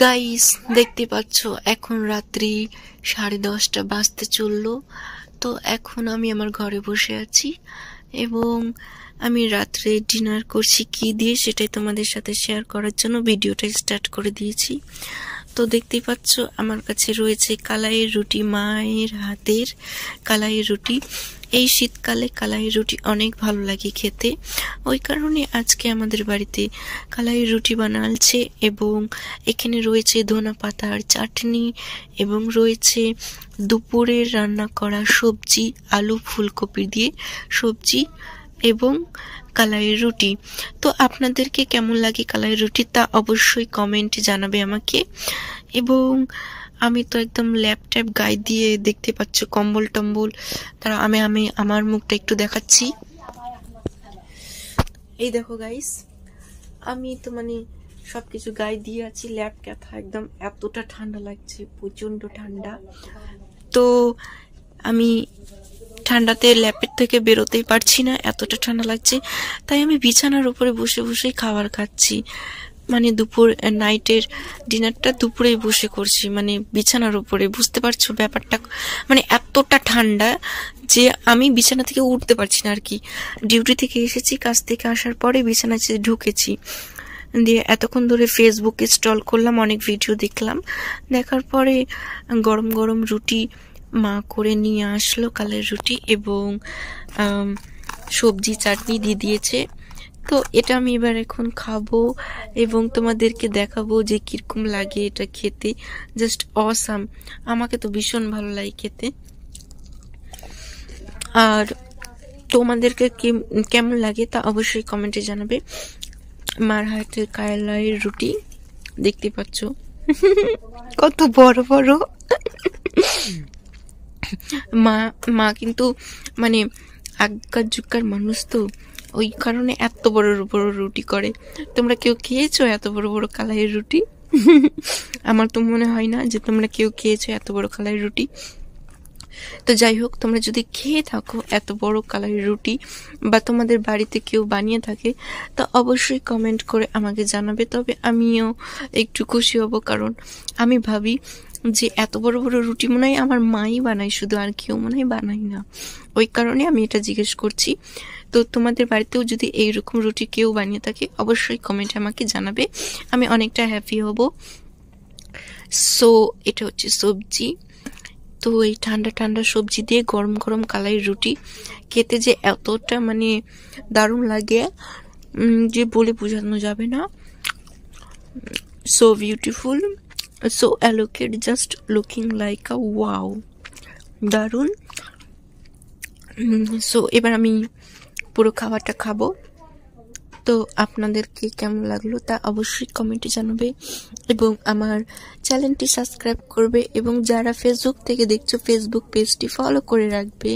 Guys দেখতে পাচ্ছ এখন রাত্রি 10:30 বাজতে চললো। তো এখন আমি আমার ঘরে বসে আছি এবং আমি রাত্রে ডিনার করছি কি দিয়ে সেটাই তোমাদের সাথে শেয়ার করার জন্য ভিডিওটা স্টার্ট করে দিয়েছি। তো দেখতেই পাচ্ছ আমার কাছে রয়েছে কালাইয়ের রুটি, মায়ের হাতের কালাইয়ের রুটি। এই শীতকালে কালাইয়ের রুটি অনেক ভালো লাগে খেতে, ওই কারণে আজকে আমাদের বাড়িতে কালাইয়ের রুটি বানাচ্ছে। এবং এখানে রয়েছে ধনা পাতার চাটনি এবং রয়েছে দুপুরের রান্না করা সবজি, আলু ফুলকপি দিয়ে সবজি এবং কালাইয়ের রুটি। তো আপনাদেরকে কেমন লাগে কালাইয়ের রুটি তা অবশ্যই কমেন্টে জানাবে আমাকে। এবং আমি তো একদম ল্যাপটপ গায়ে দিয়ে দেখতে পাচ্ছ কম্বল টম্বল, তারা আমি আমার মুখটা একটু দেখাচ্ছি। এই দেখো গাইস, আমি তো সবকিছু গায়ে দিয়ে আছি, ল্যাপ ক্যাথা একদম এতটা ঠান্ডা লাগছে, প্রচন্ড ঠান্ডা। তো আমি ঠান্ডাতে ল্যাপের থেকে বেরোতেই পারছি না, এতটা ঠান্ডা লাগছে। তাই আমি বিছানার উপরে বসে বসেই খাবার খাচ্ছি, দুপুর নাইটের ডিনারটা দুপুরেই বসে করছি, বিছানার উপরে। বুঝতে পারছো ব্যাপারটা, এতটা ঠান্ডা যে আমি বিছানা থেকে উঠতে পারছি না আর কি। ডিউটি থেকে এসেছি, কাজ থেকে আসার পরে বিছানায় ঢুকেছি, দিয়ে এতক্ষণ ধরে ফেসবুকে স্টল করলাম, অনেক ভিডিও দেখলাম। দেখার পরে গরম গরম রুটি মা করে নিয়ে আসলো, কালের রুটি এবং সবজি চাটনি দিয়ে দিয়েছে। তো এটা আমি এবার এখন খাবো এবং তোমাদেরকে দেখাবো যে কিরকম লাগে এটা খেতে। জাস্ট অসাম, আমাকে তো ভীষণ ভালো লাগে খেতে। আর তোমাদেরকে কেমন লাগে তা অবশ্যই কমেন্টে জানাবে। মার হাতের কালাইয়ের রুটি দেখতে পাচ্ছ কত বড় বড়। মা কিন্তু আগকার যুগকার মানুষ তো, ওই কারণে এত বড় বড় রুটি করে। তোমরা কেউ খেয়েছো এত বড় বড় কালাইয়ের রুটি? আমার তো মনে হয় না যে তোমরা কেউ খেয়েছো এত বড় কালাইয়ের রুটি। তো যাই হোক, তোমরা যদি খেয়ে থাকো এত বড় কালাইয়ের রুটি বা তোমাদের বাড়িতে কেউ বানিয়ে থাকে তা অবশ্যই কমেন্ট করে আমাকে জানাবে। তবে আমিও একটু খুশি হব, কারণ আমি ভাবি যে এত বড় বড় রুটি মনে হয় আমার মাই বানায় শুধু, আর কেউ মনে হয় বানায় না। ওই কারণে আমি এটা জিজ্ঞেস করছি। তো তোমাদের বাড়িতেও যদি এইরকম রুটি কেউ বানিয়ে থাকে অবশ্যই কমেন্টে আমাকে জানাবে, আমি অনেকটা হ্যাপি হব। সো এটা হচ্ছে সবজি। তো এই ঠান্ডা ঠান্ডা সবজি দিয়ে গরম গরম কালাইয়ের রুটি খেতে যে এতটা দারুণ লাগে যে বলে বোঝানো যাবে না। So beautiful, so allocate, just looking like a wow, দারুণ। সো এবার আমি পুরো খাবারটা খাবো। তো আপনাদেরকে কেমন লাগলো তা অবশ্যই কমেন্টে জানাবে এবং আমার চ্যানেলটি সাবস্ক্রাইব করবে এবং যারা ফেসবুক থেকে দেখছো ফেসবুক পেজটি ফলো করে রাখবে।